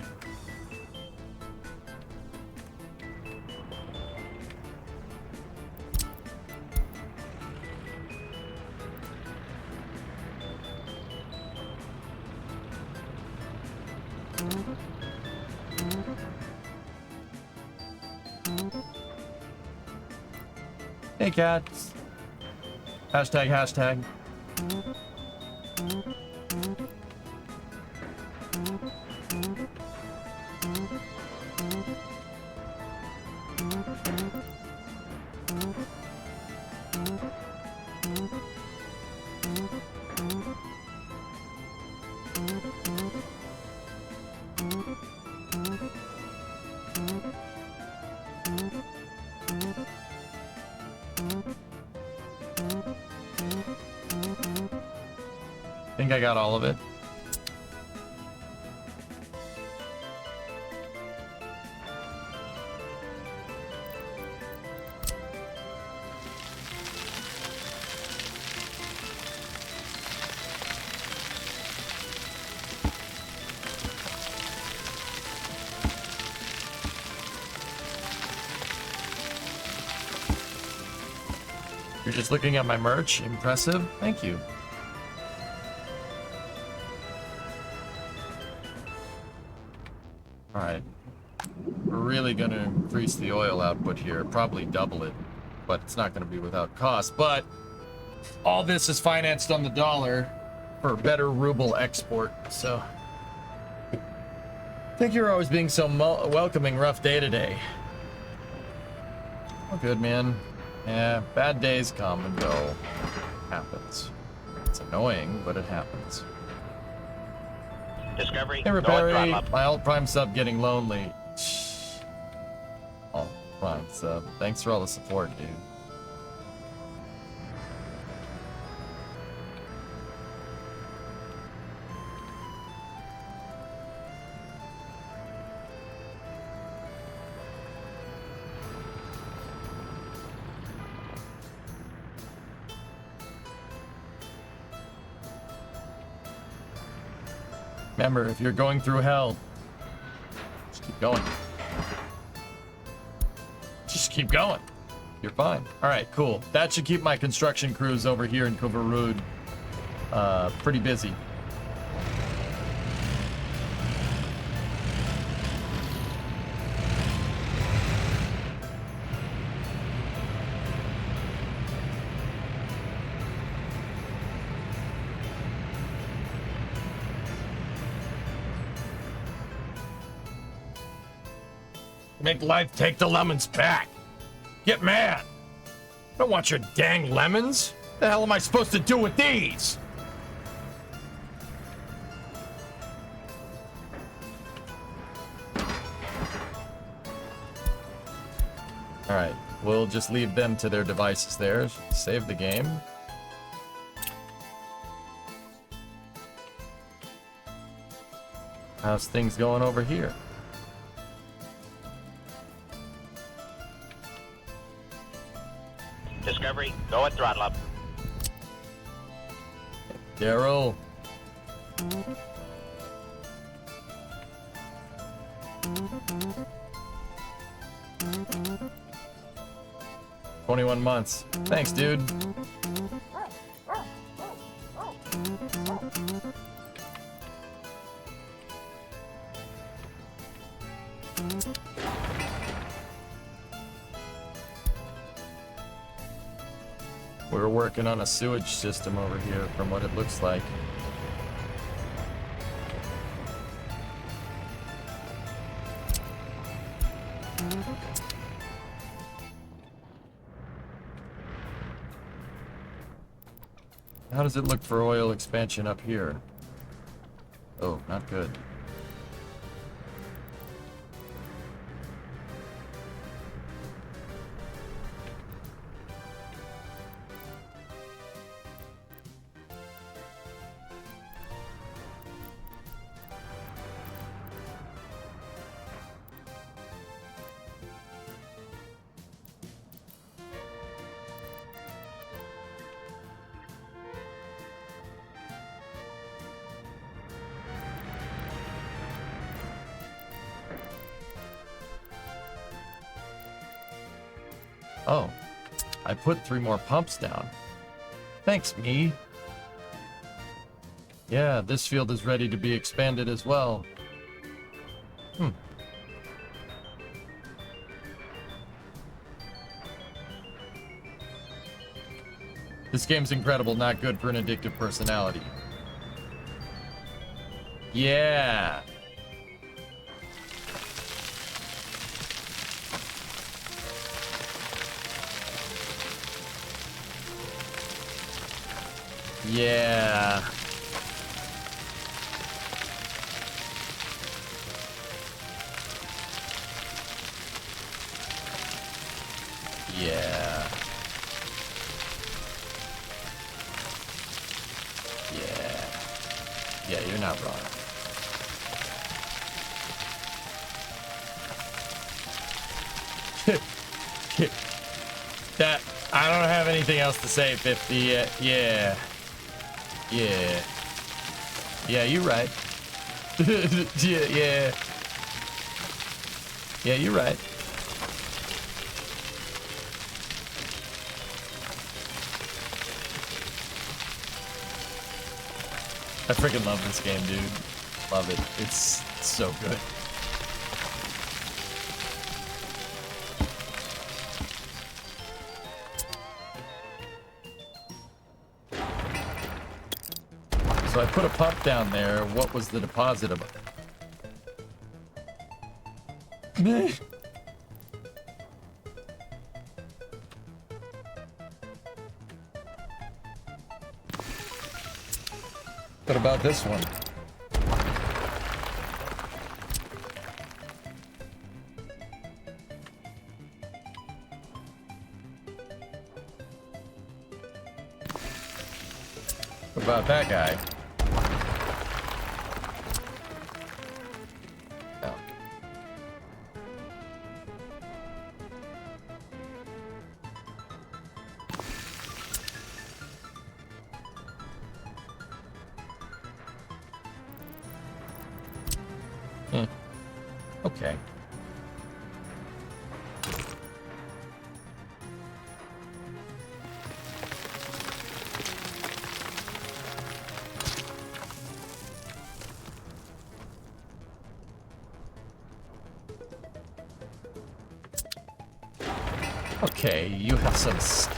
Hey, cats. Hashtag, hashtag. Think I got all of it. You're just looking at my merch? Impressive. Thank you. Alright. We're really going to increase the oil output here. Probably double it. But it's not going to be without cost. But all this is financed on the dollar for better ruble export. So thank you for always being so welcoming. Rough day today. Oh, good, man. Yeah, bad days come and go. Happens. It's annoying, but it happens. Discovery, Hey, go at Repari, throttle up. my alt prime sub getting lonely. Oh, prime sub. Thanks for all the support, dude. Remember, if you're going through hell, just keep going. Just keep going. You're fine. All right, cool. That should keep my construction crews over here in Kovarud pretty busy. Make life take the lemons back. Get mad. I don't want your dang lemons. What the hell am I supposed to do with these? All right, we'll just leave them to their devices there. Save the game. How's things going over here? Discovery, go at throttle up. Daryl. "21 months. Thanks, dude. We're working on a sewage system over here from what it looks like. How does it look for oil expansion up here? Oh, not good. Oh, I put 3 more pumps down. Thanks, me. Yeah, this field is ready to be expanded as well. Hmm. This game's incredible, not good for an addictive personality. Yeah. Yeah. Yeah. Yeah. Yeah, you're not wrong. That, I don't have anything else to say, 50. Yeah. Yeah. Yeah, you're right. Yeah. Yeah, you're right. I freaking love this game, dude. Love it. It's so good. So I put a pup down there. What was the deposit of it? What about this one? What about that guy? Oh. Okay. Okay, you have some skill.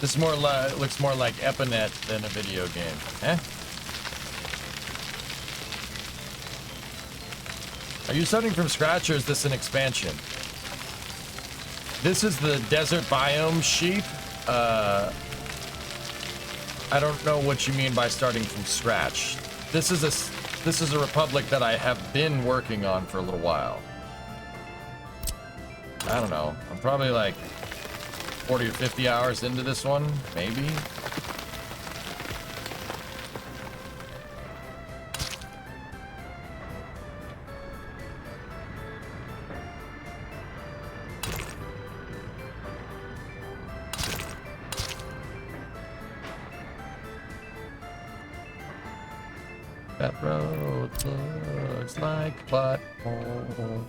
This more looks more like Epinet than a video game. Eh? Are you starting from scratch or is this an expansion? This is the desert biome sheep. I don't know what you mean by starting from scratch. This is a republic that I have been working on for a little while. I don't know. I'm probably like 40 or 50 hours into this one, maybe. That road looks like butthole.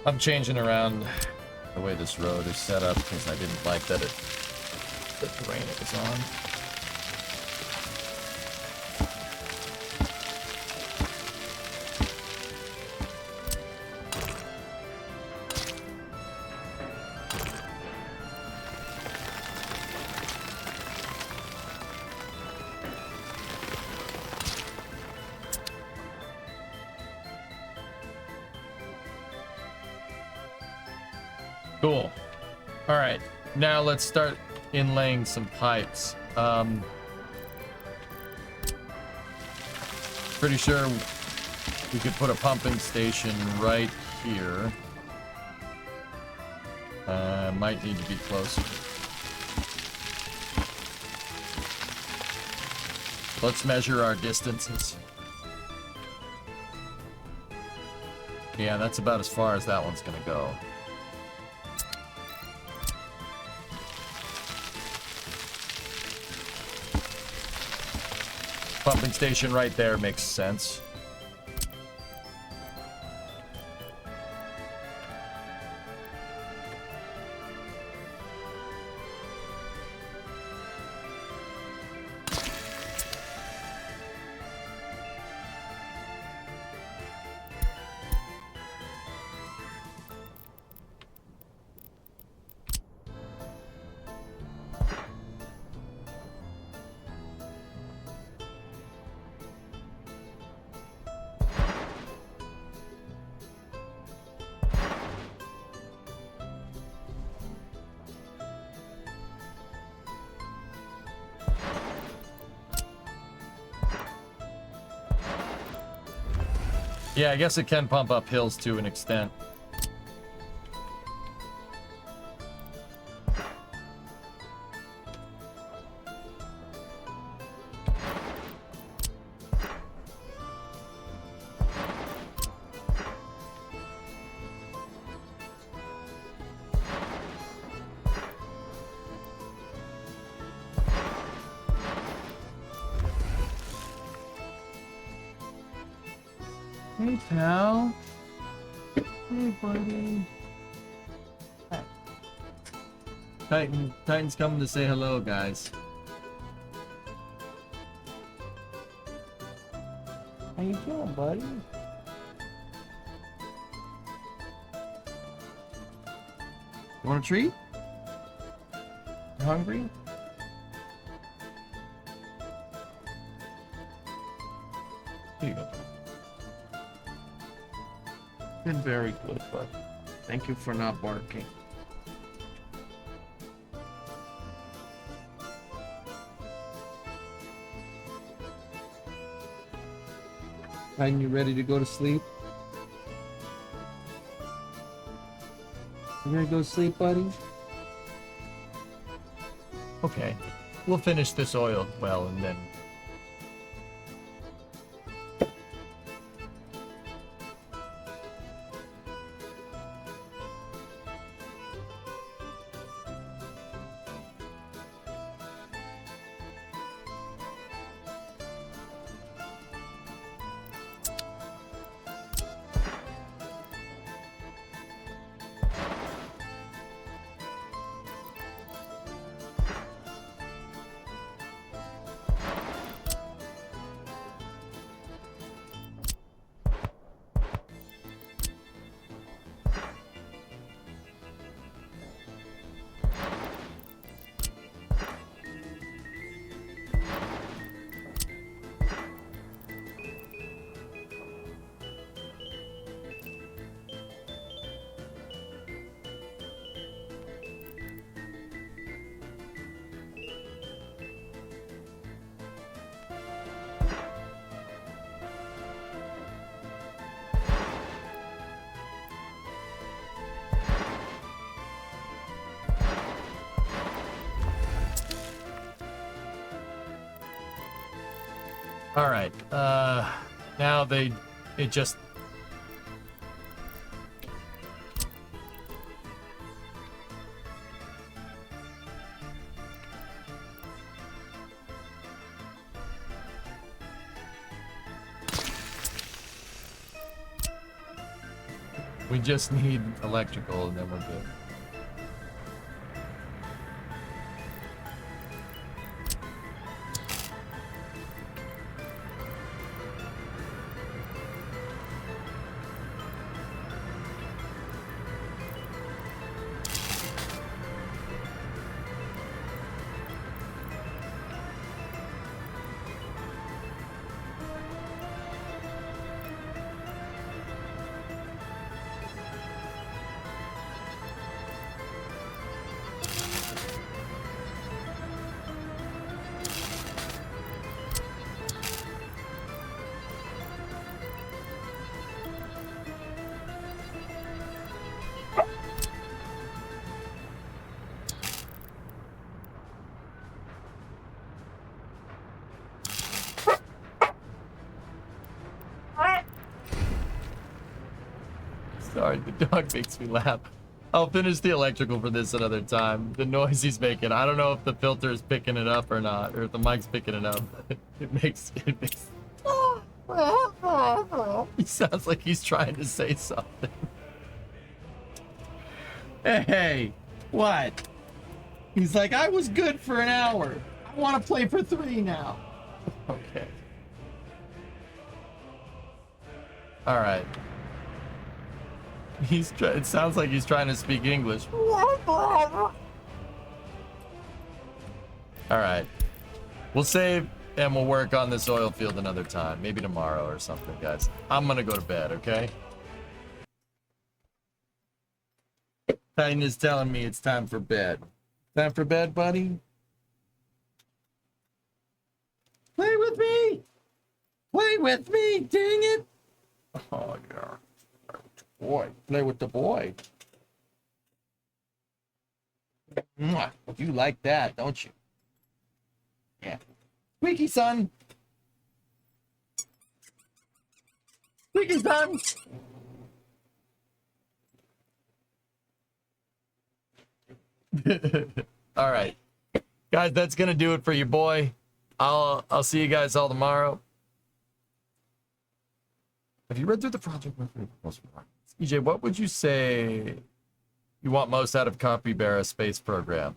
I'm changing around the way this road is set up because I didn't like that it the terrain it was on. Cool. All right, now let's start inlaying some pipes. Pretty sure we could put a pumping station right here. Might need to be closer. Let's measure our distances. Yeah, that's about as far as that one's gonna go. Pumping station right there makes sense. Yeah, I guess it can pump up hills to an extent. Hey, pal. Hey, buddy. Hi. Titan's coming to say hello, guys. How you doing, buddy? You want a treat? You hungry? Here you go. Been very good, but thank you for not barking. Titan, you ready to go to sleep? You ready to go to sleep, buddy? Okay. We'll finish this oil well and then... All right. Now it just... We just need electrical and then we're good. Sorry, the dog makes me laugh. I'll finish the electrical for this another time. The noise he's making, I don't know if the filter is picking it up or not, or if the mic's picking it up. It makes. He sounds like he's trying to say something. Hey, what? He's like, I was good for an hour. I want to play for 3 now. Okay. All right. It sounds like he's trying to speak English. All right. We'll save and we'll work on this oil field another time. Maybe tomorrow or something, guys. I'm going to go to bed, okay? Titan is telling me it's time for bed. Time for bed, buddy? Play with me! Play with me, dang it! Oh, yeah. Boy, play with the boy. Mwah. You like that, don't you? Yeah. Squeaky son! Squeaky son! All right. Guys, that's going to do it for your boy. I'll see you guys all tomorrow. Have you read through the project? EJ, what would you say you want most out of Capybara space program?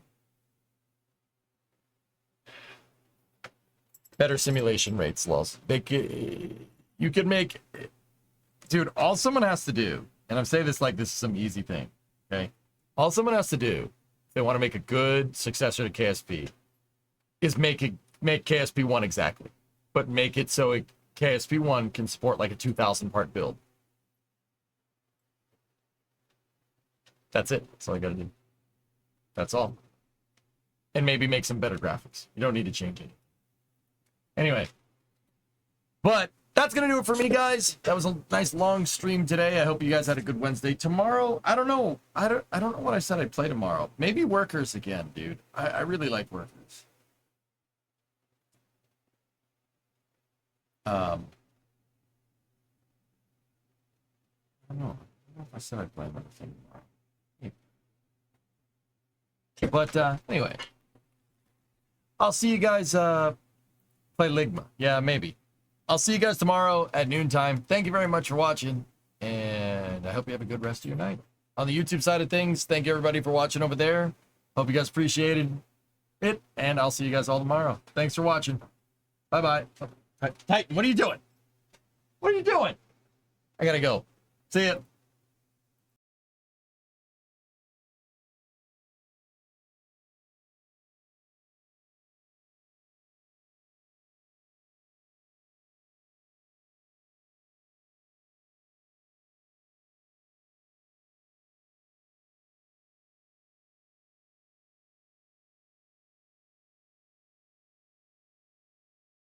Better simulation rates, lols. You could make, dude, all someone has to do, and I'm saying this like this is some easy thing, okay? All someone has to do, if they want to make a good successor to KSP, is make KSP 1 exactly, but make it so KSP 1 can support like a 2,000 part build. That's it. That's all I gotta do. That's all. And maybe make some better graphics. You don't need to change it. Anyway. But that's gonna do it for me, guys. That was a nice long stream today. I hope you guys had a good Wednesday. Tomorrow, I don't know. I don't know what I said I'd play tomorrow. Maybe Workers again, dude. I really like Workers. I don't know. I don't know if I said I'd play another thing tomorrow. But anyway, I'll see you guys play Ligma. Yeah, maybe. I'll see you guys tomorrow at noontime. Thank you very much for watching, and I hope you have a good rest of your night. On the YouTube side of things, thank you everybody for watching over there. Hope you guys appreciated it, and I'll see you guys all tomorrow. Thanks for watching. Bye-bye. Titan, what are you doing? What are you doing? I gotta go. See ya.